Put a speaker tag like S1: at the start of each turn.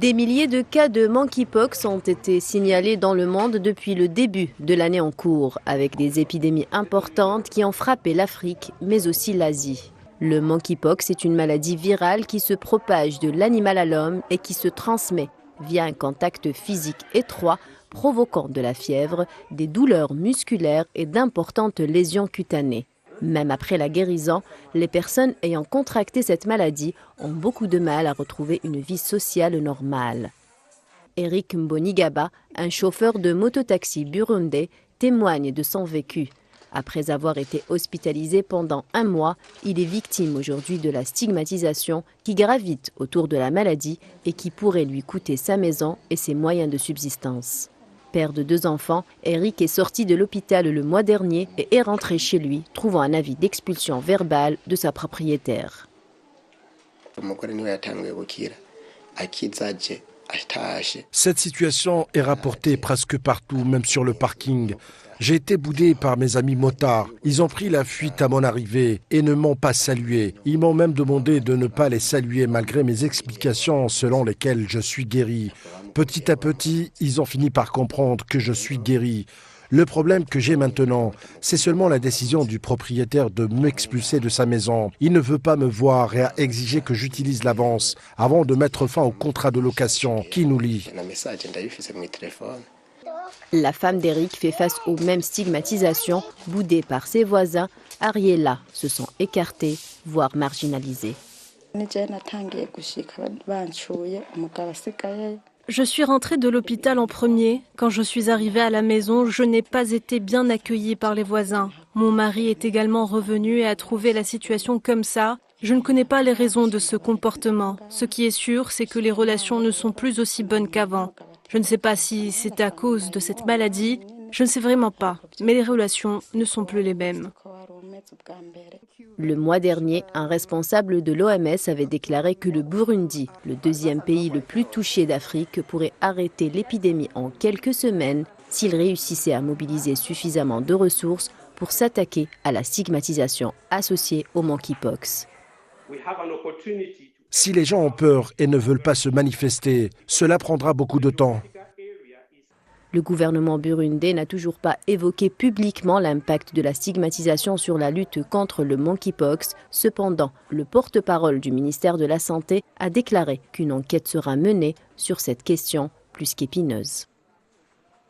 S1: Des milliers de cas de monkeypox ont été signalés dans le monde depuis le début de l'année en cours, avec des épidémies importantes qui ont frappé l'Afrique, mais aussi l'Asie. Le monkeypox est une maladie virale qui se propage de l'animal à l'homme et qui se transmet via un contact physique étroit, provoquant de la fièvre, des douleurs musculaires et d'importantes lésions cutanées. Même après la guérison, les personnes ayant contracté cette maladie ont beaucoup de mal à retrouver une vie sociale normale. Eric Mbonigaba, un chauffeur de mototaxi burundais, témoigne de son vécu. Après avoir été hospitalisé pendant 1 mois, il est victime aujourd'hui de la stigmatisation qui gravite autour de la maladie et qui pourrait lui coûter sa maison et ses moyens de subsistance. Père de 2 enfants, Eric est sorti de l'hôpital le mois dernier et est rentré chez lui, trouvant un avis d'expulsion verbale de sa propriétaire.
S2: Cette situation est rapportée presque partout, même sur le parking. J'ai été boudé par mes amis motards. Ils ont pris la fuite à mon arrivée et ne m'ont pas salué. Ils m'ont même demandé de ne pas les saluer malgré mes explications selon lesquelles je suis guéri. Petit à petit, ils ont fini par comprendre que je suis guéri. Le problème que j'ai maintenant, c'est seulement la décision du propriétaire de m'expulser de sa maison. Il ne veut pas me voir et a exigé que j'utilise l'avance avant de mettre fin au contrat de location qui nous lie.
S1: La femme d'Eric fait face aux mêmes stigmatisations. Boudée par ses voisins, Ariella se sent écartée, voire marginalisée.
S3: Je suis rentrée de l'hôpital en premier. Quand je suis arrivée à la maison, je n'ai pas été bien accueillie par les voisins. Mon mari est également revenu et a trouvé la situation comme ça. Je ne connais pas les raisons de ce comportement. Ce qui est sûr, c'est que les relations ne sont plus aussi bonnes qu'avant. Je ne sais pas si c'est à cause de cette maladie. Je ne sais vraiment pas. Mais les relations ne sont plus les mêmes.
S1: Le mois dernier, un responsable de l'OMS avait déclaré que le Burundi, le 2e pays le plus touché d'Afrique, pourrait arrêter l'épidémie en quelques semaines s'il réussissait à mobiliser suffisamment de ressources pour s'attaquer à la stigmatisation associée au monkeypox.
S2: Si les gens ont peur et ne veulent pas se manifester, cela prendra beaucoup de temps.
S1: Le gouvernement burundais n'a toujours pas évoqué publiquement l'impact de la stigmatisation sur la lutte contre le monkeypox. Cependant, le porte-parole du ministère de la Santé a déclaré qu'une enquête sera menée sur cette question plus qu'épineuse.